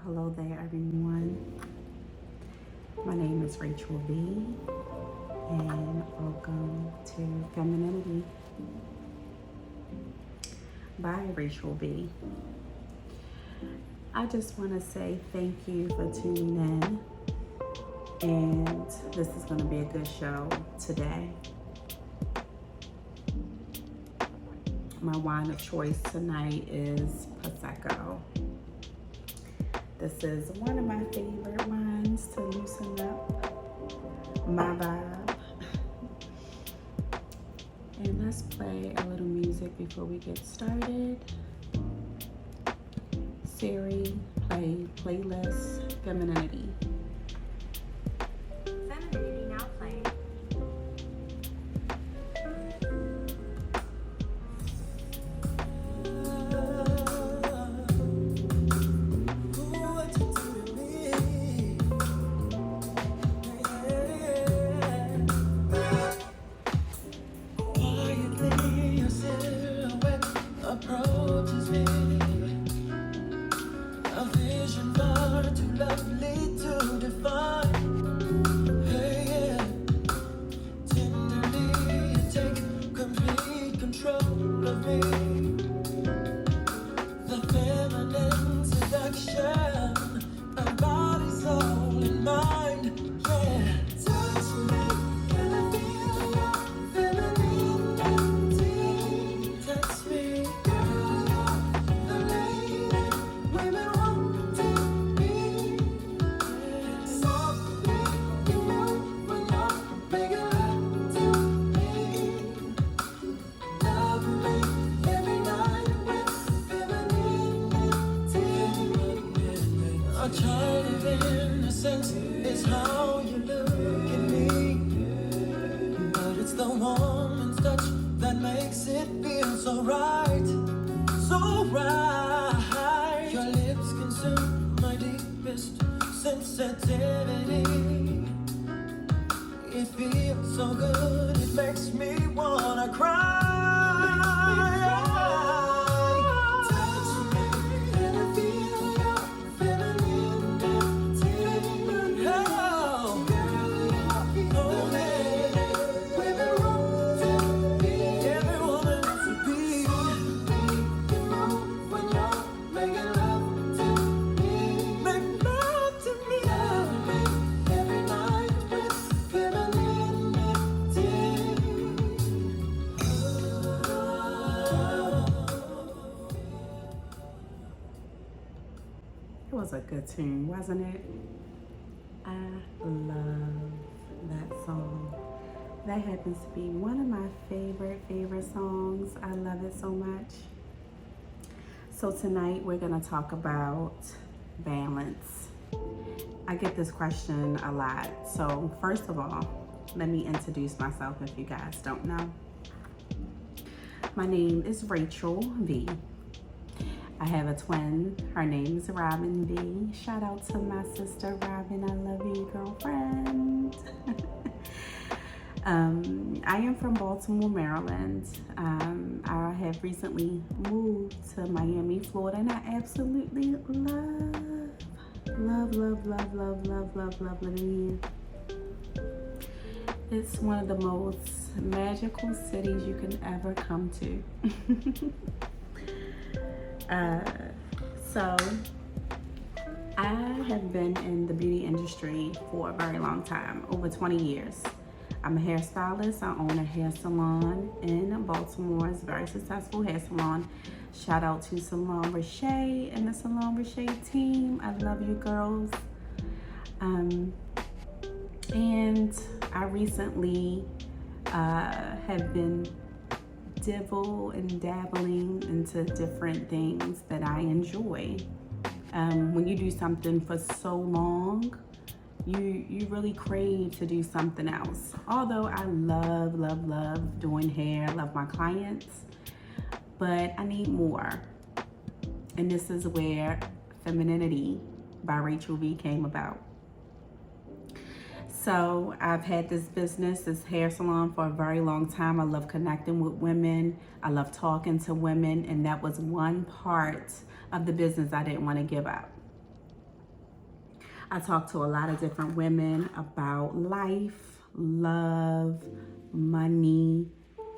Hello there, everyone. My name is Rachel V, and welcome to Femininity by Rachel V. I just want to say thank you for tuning in, and this is going to be a good show today. My wine of choice tonight is Prosecco. This is one of my favorite wines to loosen up my vibe. And let's play a little music before we get started. Siri, play playlist Femininity. Femininity now playing. Approaches me, a vision far too lovely to define. Hey, yeah. Tenderly you take complete control of me. The feminine seduction of body, soul, and mind. Yeah, touch me, can I feel your femininity? Touch me. A child of innocence is how you look at me, but it's the woman's touch that makes it feel so right, so right. Your lips consume my deepest sensitivity. It feels so good, it makes me wanna cry. It was a good tune, wasn't it? I love that song. That happens to be one of my favorite songs. I love it so much. So tonight we're gonna talk about balance. I get this question a lot. So first of all, let me introduce myself if you guys don't know. My name is Rachel V. I have a twin. Her name is Robin V. Shout out to my sister Robin. I love you, girlfriend. I am from Baltimore, Maryland. I have recently moved to Miami, Florida, and I absolutely love living here. It's one of the most magical cities you can ever come to. So I have been in the beauty industry for a very long time, over 20 years. I'm a hairstylist. I own a hair salon in Baltimore. It's a very successful hair salon. Shout out to Salon Richey and the Salon Richey team. I love you girls. And I recently have been dabbling into different things that I enjoy. When you do something for so long, you really crave to do something else. Although I love doing hair, love my clients, but I need more. And this is where Femininity by Rachel V came about. So I've had this business, this hair salon, for a very long time. I love connecting with women. I love talking to women. And that was one part of the business I didn't want to give up. I talk to a lot of different women about life, love, money,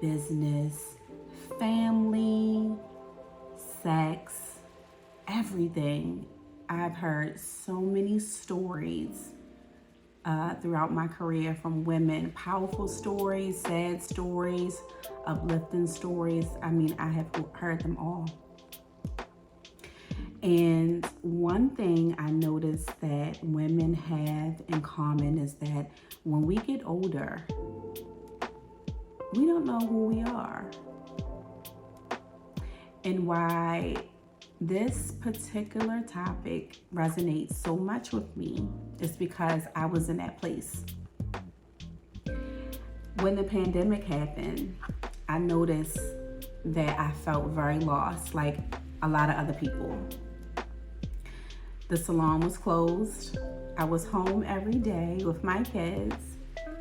business, family, sex, everything. I've heard so many stories throughout my career from women, powerful stories, sad stories, uplifting stories. I mean, I have heard them all. And one thing I noticed that women have in common is that when we get older, we don't know who we are. And why this particular topic resonates so much with me is because I was in that place. When the pandemic happened, I noticed that I felt very lost, like a lot of other people. The salon was closed. I was home every day with my kids.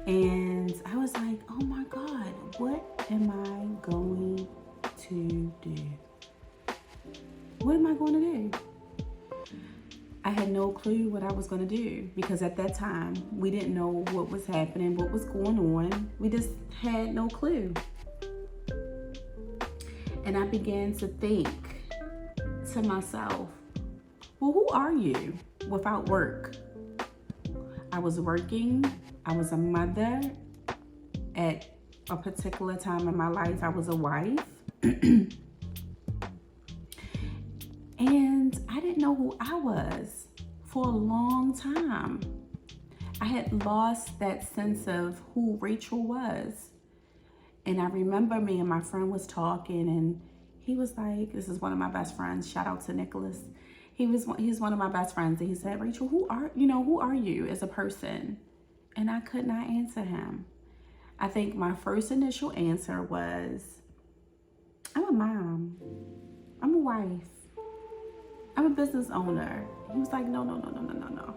And I was like, oh my God, what am I going to do? What am I going to do? I had no clue what I was going to do because at that time, we didn't know what was happening, what was going on. We just had no clue. And I began to think to myself, well, who are you without work? I was working. I was a mother. At a particular time in my life, I was a wife. And I didn't know who I was for a long time. I had lost that sense of who Rachel was. And I remember me and my friend was talking, and he was like, this is one of my best friends. Shout out to Nicholas. He's one of my best friends. And he said, Rachel, who are you as a person? And I could not answer him. I think my first initial answer was, I'm a mom. I'm a wife. I'm a business owner. He was like, no.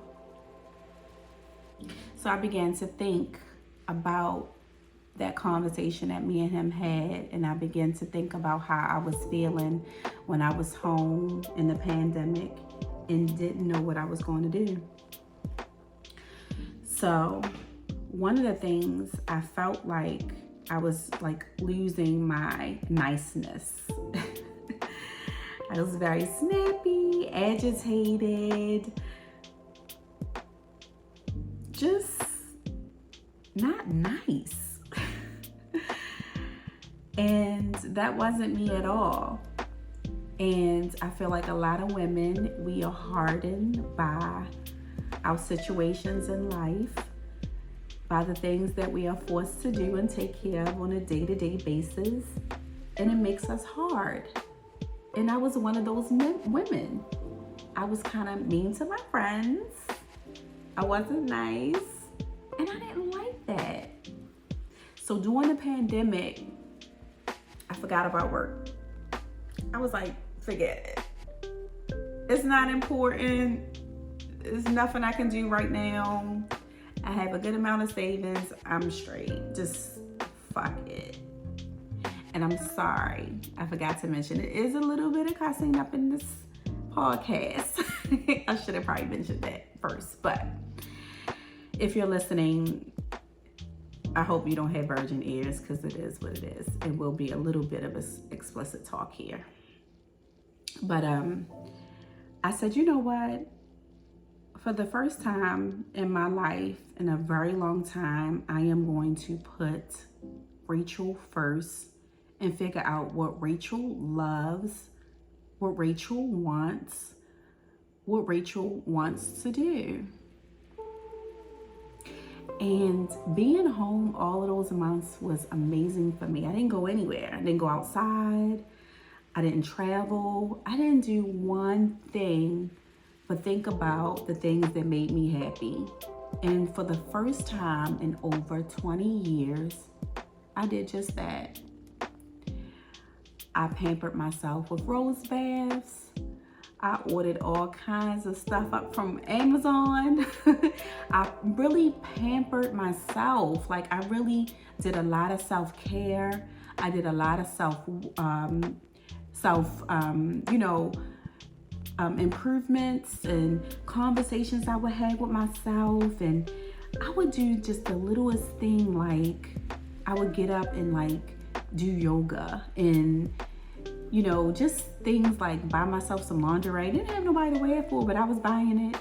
So I began to think about that conversation that me and him had, and I began to think about how I was feeling when I was home in the pandemic and didn't know what I was going to do. So one of the things I felt like I was like losing my niceness. I was very snappy, agitated, just not nice. And that wasn't me at all. And I feel like a lot of women, we are hardened by our situations in life, by the things that we are forced to do and take care of on a day-to-day basis. And it makes us hard. And I was one of those women. I was kind of mean to my friends. I wasn't nice. And I didn't like that. So during the pandemic, I forgot about work. I was like, forget it. It's not important. There's nothing I can do right now. I have a good amount of savings. I'm straight. Just fuck it. And I'm sorry, I forgot to mention, it is a little bit of cussing up in this podcast. I should have probably mentioned that first, but if you're listening, I hope you don't have virgin ears, because it is what it is. It will be a little bit of explicit talk here. But I said, you know what? For the first time in my life, in a very long time, I am going to put Rachel first and figure out what Rachel loves, what Rachel wants to do. And being home all of those months was amazing for me. I didn't go anywhere. I didn't go outside. I didn't travel. I didn't do one thing but think about the things that made me happy. And for the first time in over 20 years, I did just that. I pampered myself with rose baths. I ordered all kinds of stuff up from Amazon. I really pampered myself. Like, I really did a lot of self-care. I did a lot of improvements and conversations I would have with myself. And I would do just the littlest thing, like I would get up and like do yoga and just things like buy myself some lingerie. Didn't have nobody to wear it for, but I was buying it.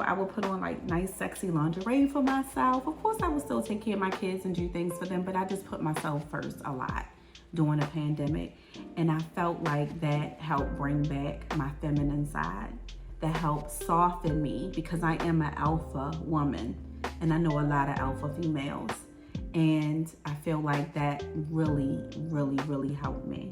I would put on like nice, sexy lingerie for myself. Of course, I would still take care of my kids and do things for them, but I just put myself first a lot during the pandemic. And I felt like that helped bring back my feminine side, that helped soften me, because I am an alpha woman and I know a lot of alpha females. And I feel like that really, really, really helped me.